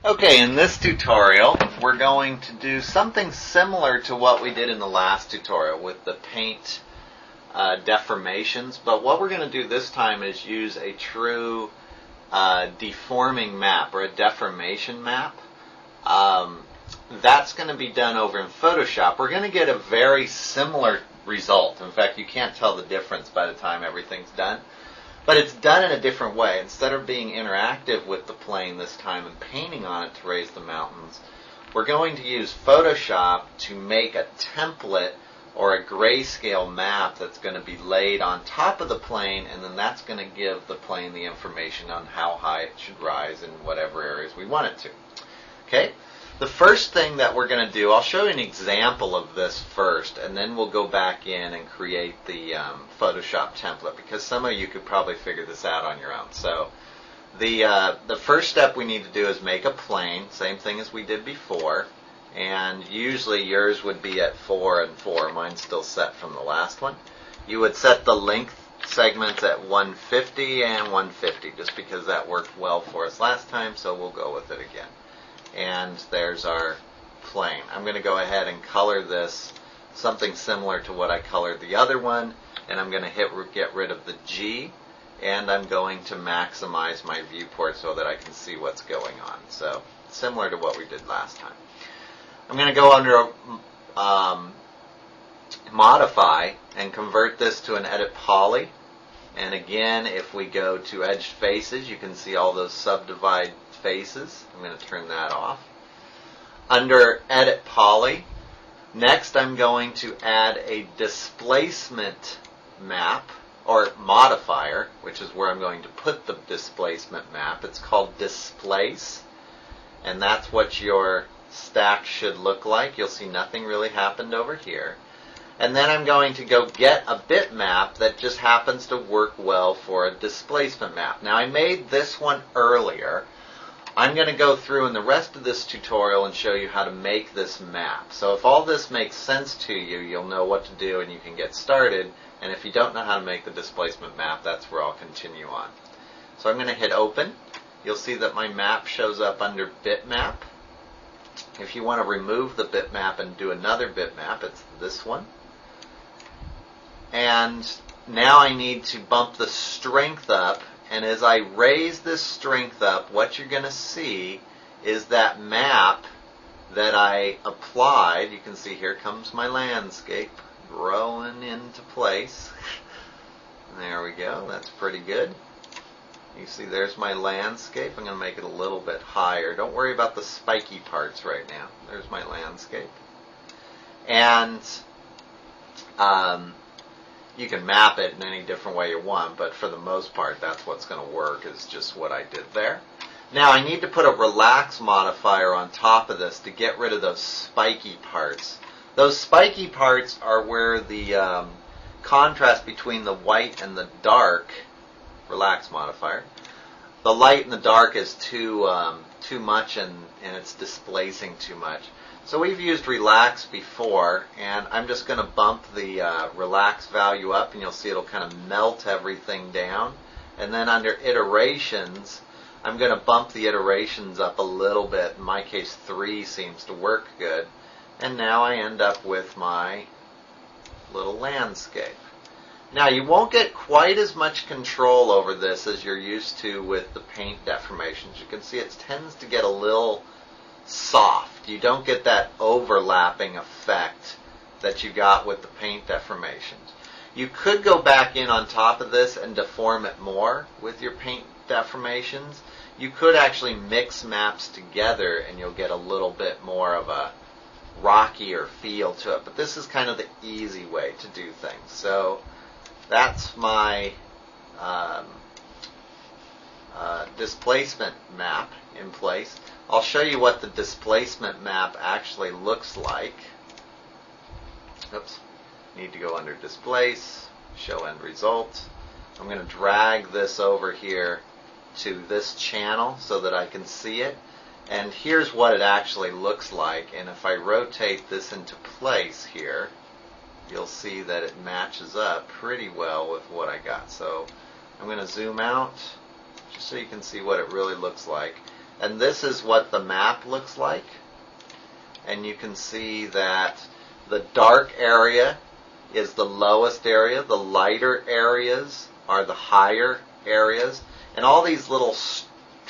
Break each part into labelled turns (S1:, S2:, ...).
S1: Okay, in this tutorial, we're going to do something similar to what we did in the last tutorial with the paint deformations, but what we're going to do this time is use a true deforming map or a deformation map. That's going to be done over in Photoshop. We're going to get a very similar result. In fact, you can't tell the difference by the time everything's done. But it's done in a different way. Instead of being interactive with the plane this time and painting on it to raise the mountains, we're going to use Photoshop to make a template or a grayscale map that's going to be laid on top of the plane, and then that's going to give the plane the information on how high it should rise in whatever areas we want it to. Okay? The first thing that we're going to do, I'll show you an example of this first, and then we'll go back in and create the Photoshop template, because some of you could probably figure this out on your own. So the first step we need to do is make a plane, same thing as we did before, and usually yours would be at 4 and 4. Mine's still set from the last one. You would set the length segments at 150 and 150, just because that worked well for us last time, so we'll go with it again. And there's our plane. I'm going to go ahead and color this something similar to what I colored the other one, and I'm going to get rid of the G, and I'm going to maximize my viewport so that I can see what's going on. So similar to what we did last time. I'm going to go under Modify and convert this to an Edit Poly. And again, if we go to Edged Faces, you can see all those subdivide faces. I'm going to turn that off. Under Edit Poly, next I'm going to add a displacement map or modifier, which is where I'm going to put the displacement map. It's called Displace, and that's what your stack should look like. You'll see nothing really happened over here. And then I'm going to go get a bitmap that just happens to work well for a displacement map. Now I made this one earlier. I'm going to go through in the rest of this tutorial and show you how to make this map. So if all this makes sense to you, you'll know what to do and you can get started. And if you don't know how to make the displacement map, that's where I'll continue on. So I'm going to hit Open. You'll see that my map shows up under Bitmap. If you want to remove the bitmap and do another bitmap, it's this one. And now I need to bump the strength up, and as I raise this strength up, what you're going to see is that map that I applied. You can see here comes my landscape growing into place. There we go, that's pretty good. You see there's my landscape. I'm going to make it a little bit higher. Don't worry about the spiky parts right now. There's my landscape. And you can map it in any different way you want, but for the most part, that's what's going to work, is just what I did there. Now, I need to put a relax modifier on top of this to get rid of those spiky parts. Those spiky parts are where the contrast between the white and the dark, relax modifier, the light and the dark is too much and it's displacing too much. So we've used relax before, and I'm just going to bump the relax value up, and you'll see it'll kind of melt everything down. And then under iterations, I'm going to bump the iterations up a little bit. In my case, 3 seems to work good. And now I end up with my little landscape. Now, you won't get quite as much control over this as you're used to with the paint deformations. You can see it tends to get a little soft. You don't get that overlapping effect that you got with the paint deformations. You could go back in on top of this and deform it more with your paint deformations. You could actually mix maps together and you'll get a little bit more of a rockier feel to it. But this is kind of the easy way to do things. So that's my displacement map in place. I'll show you what the displacement map actually looks like. Oops. Need to go under Displace, Show End Result. I'm going to drag this over here to this channel so that I can see it. And here's what it actually looks like. And if I rotate this into place here, you'll see that it matches up pretty well with what I got. So I'm going to zoom out just so you can see what it really looks like. And this is what the map looks like. And you can see that the dark area is the lowest area. The lighter areas are the higher areas. And all these little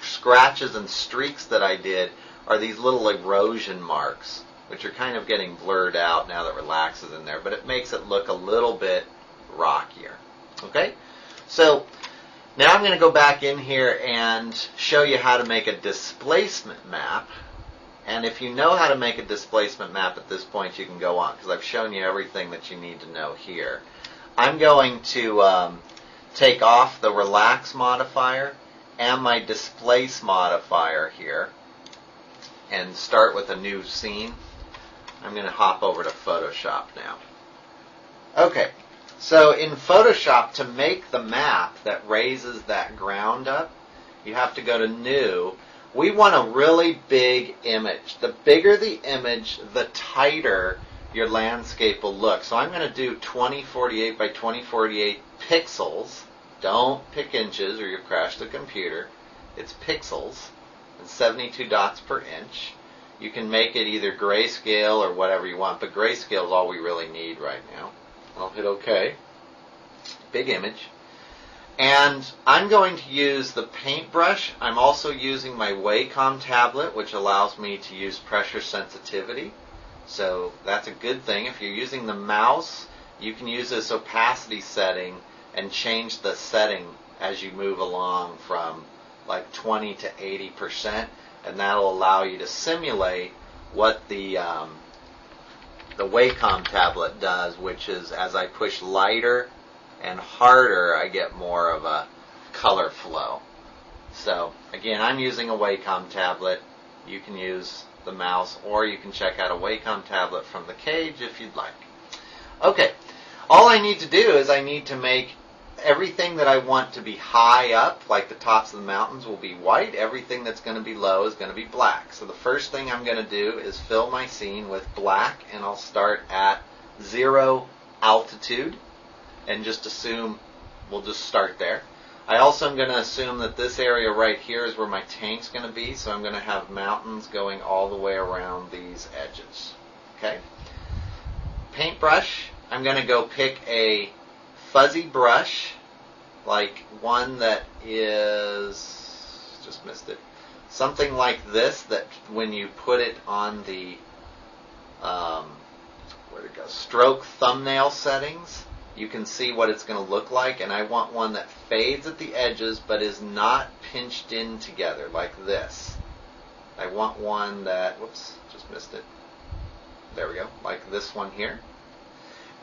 S1: scratches and streaks that I did are these little erosion marks, which are kind of getting blurred out now that Relax is in there. But it makes it look a little bit rockier. Okay? So now I'm going to go back in here and show you how to make a displacement map. And if you know how to make a displacement map at this point, you can go on, because I've shown you everything that you need to know here. I'm going to take off the Relax modifier and my Displace modifier here and start with a new scene. I'm going to hop over to Photoshop now. Okay, so in Photoshop, to make the map that raises that ground up, you have to go to New. We want a really big image. The bigger the image, the tighter your landscape will look. So I'm going to do 2048 by 2048 pixels. Don't pick inches or you'll crash the computer. It's pixels and 72 dots per inch. You can make it either grayscale or whatever you want, but grayscale is all we really need right now. I'll hit OK. Big image. And I'm going to use the paintbrush. I'm also using my Wacom tablet, which allows me to use pressure sensitivity. So that's a good thing. If you're using the mouse, you can use this opacity setting and change the setting as you move along from like 20 to 80%, and that'll allow you to simulate what the Wacom tablet does, which is as I push lighter and harder, I get more of a color flow. So again, I'm using a Wacom tablet. You can use the mouse, or you can check out a Wacom tablet from the cage if you'd like. Okay, all I need to do is I need to make everything that I want to be high up, like the tops of the mountains, will be white. Everything that's going to be low is going to be black. So the first thing I'm going to do is fill my scene with black, and I'll start at 0 altitude. And just assume, we'll just start there. I also am going to assume that this area right here is where my tank's going to be, so I'm going to have mountains going all the way around these edges. Okay? Paintbrush, I'm going to go pick a fuzzy brush, like one that is, just missed it, something like this, that when you put it on the, where'd it go, stroke thumbnail settings, you can see what it's going to look like. And I want one that fades at the edges but is not pinched in together like this. I want one that, whoops, just missed it. There we go, like this one here.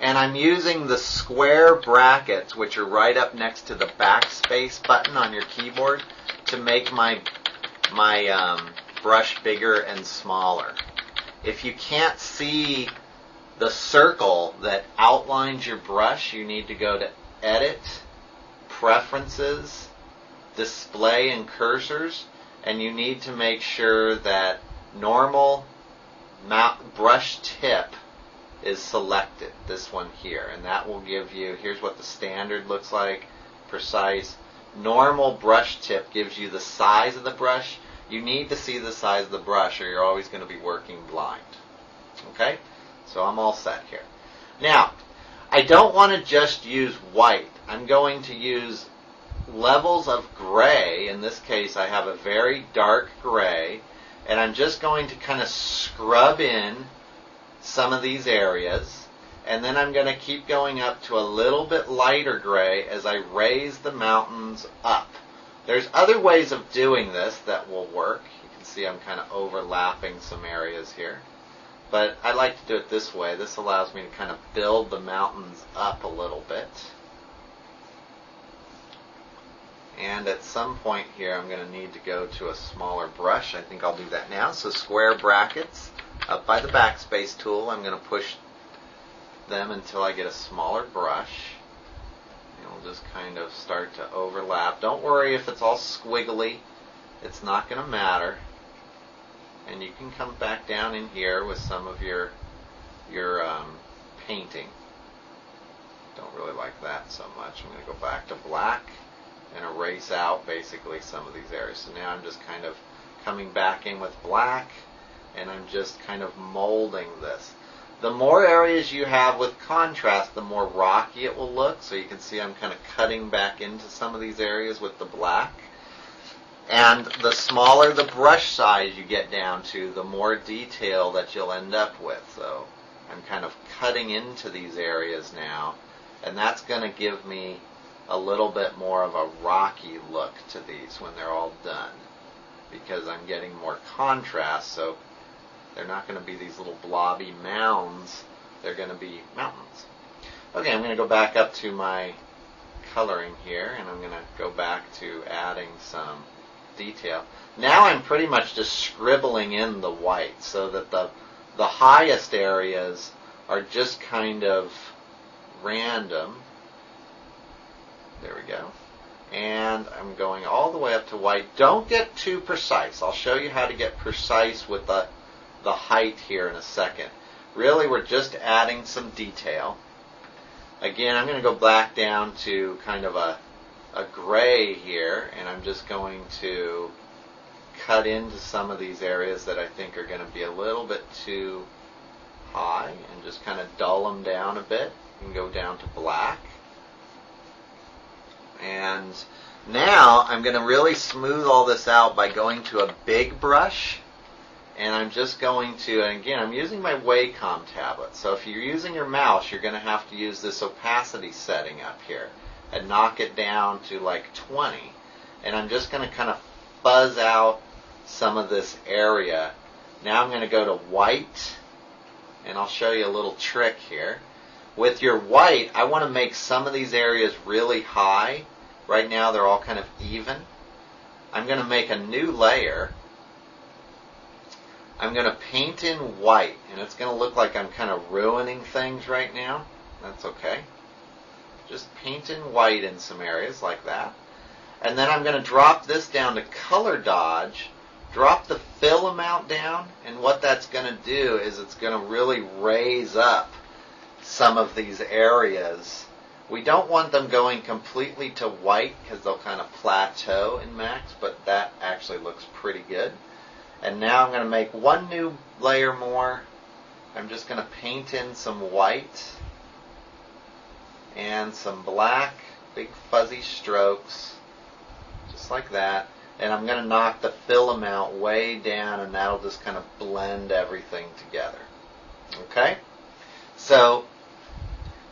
S1: And I'm using the square brackets, which are right up next to the backspace button on your keyboard, to make my brush bigger and smaller. If you can't see the circle that outlines your brush, you need to go to Edit, Preferences, Display and Cursors, and you need to make sure that normal brush tip is selected, this one here, and that will give you, here's what the standard looks like, precise. Normal brush tip gives you the size of the brush. You need to see the size of the brush or you're always going to be working blind. Okay? So I'm all set here. Now, I don't want to just use white. I'm going to use levels of gray. In this case, I have a very dark gray, and I'm just going to kind of scrub in some of these areas, and then I'm going to keep going up to a little bit lighter gray as I raise the mountains up. There's other ways of doing this that will work. You can see I'm kind of overlapping some areas here. But I like to do it this way. This allows me to kind of build the mountains up a little bit. And at some point here, I'm going to need to go to a smaller brush. I think I'll do that now. So square brackets up by the backspace tool. I'm going to push them until I get a smaller brush. And we'll just kind of start to overlap. Don't worry if it's all squiggly. It's not going to matter. And you can come back down in here with some of your painting. Don't really like that so much. I'm going to go back to black and erase out basically some of these areas. So now I'm just kind of coming back in with black, and I'm just kind of molding this. The more areas you have with contrast, the more rocky it will look. So you can see I'm kind of cutting back into some of these areas with the black. And the smaller the brush size you get down to, the more detail that you'll end up with. So I'm kind of cutting into these areas now, and that's going to give me a little bit more of a rocky look to these when they're all done, because I'm getting more contrast. So they're not going to be these little blobby mounds. They're going to be mountains. Okay, I'm going to go back up to my coloring here, and I'm going to go back to adding some detail. Now I'm pretty much just scribbling in the white so that the highest areas are just kind of random. There we go. And I'm going all the way up to white. Don't get too precise. I'll show you how to get precise with the height here in a second. Really, we're just adding some detail. Again, I'm going to go back down to kind of a gray here, and I'm just going to cut into some of these areas that I think are going to be a little bit too high, and just kind of dull them down a bit and go down to black. And now I'm going to really smooth all this out by going to a big brush. And I'm just going to, and again, I'm using my Wacom tablet. So if you're using your mouse, you're going to have to use this opacity setting up here and knock it down to like 20. And I'm just going to kind of fuzz out some of this area. Now I'm going to go to white, and I'll show you a little trick here. With your white, I want to make some of these areas really high. Right now they're all kind of even. I'm going to make a new layer. I'm going to paint in white, and it's going to look like I'm kind of ruining things right now. That's okay. Just paint in white in some areas like that. And then I'm going to drop this down to color dodge, drop the fill amount down, and what that's going to do is it's going to really raise up some of these areas. We don't want them going completely to white because they'll kind of plateau in max, but that actually looks pretty good. And now I'm going to make one new layer more. I'm just going to paint in some white and some black, big fuzzy strokes, just like that. And I'm going to knock the fill amount way down, and that'll just kind of blend everything together. Okay? So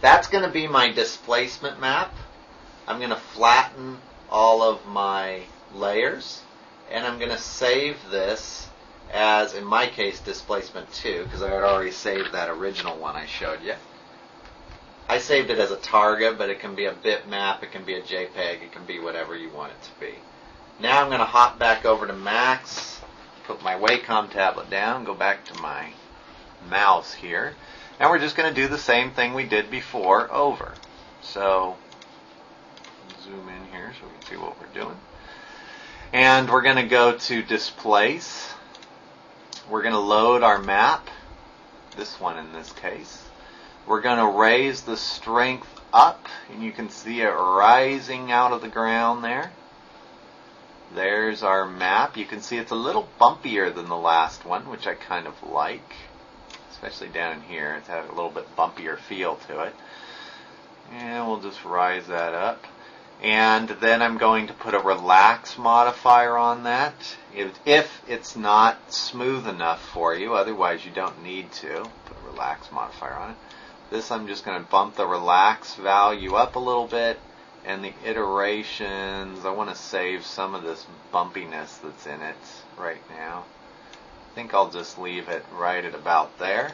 S1: that's going to be my displacement map. I'm going to flatten all of my layers, and I'm going to save this as, in my case, displacement 2, because I had already saved that original one I showed you. I saved it as a Targa, but it can be a bitmap, it can be a JPEG, it can be whatever you want it to be. Now I'm going to hop back over to Max, put my Wacom tablet down, go back to my mouse here. Now we're just going to do the same thing we did before over. So, zoom in here so we can see what we're doing. And we're going to go to Displace. We're going to load our map, this one in this case. We're going to raise the strength up, and you can see it rising out of the ground there. There's our map. You can see it's a little bumpier than the last one, which I kind of like, especially down in here. It's had a little bit bumpier feel to it. And we'll just rise that up. And then I'm going to put a relax modifier on that if it's not smooth enough for you. Otherwise, you don't need to put a relax modifier on it. This, I'm just going to bump the relax value up a little bit, and the iterations, I want to save some of this bumpiness that's in it right now. I think I'll just leave it right at about there.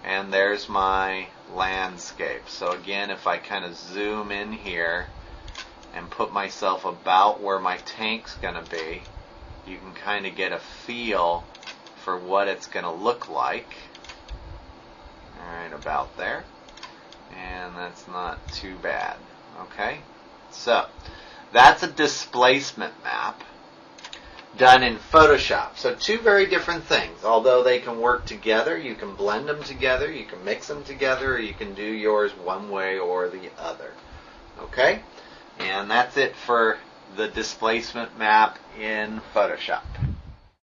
S1: And there's my landscape. So again, if I kind of zoom in here and put myself about where my tank's going to be, you can kind of get a feel for what it's going to look like. Alright, about there. And that's not too bad. Okay? So, that's a displacement map done in Photoshop. So two very different things. Although they can work together, you can blend them together, you can mix them together, or you can do yours one way or the other. Okay? And that's it for the displacement map in Photoshop.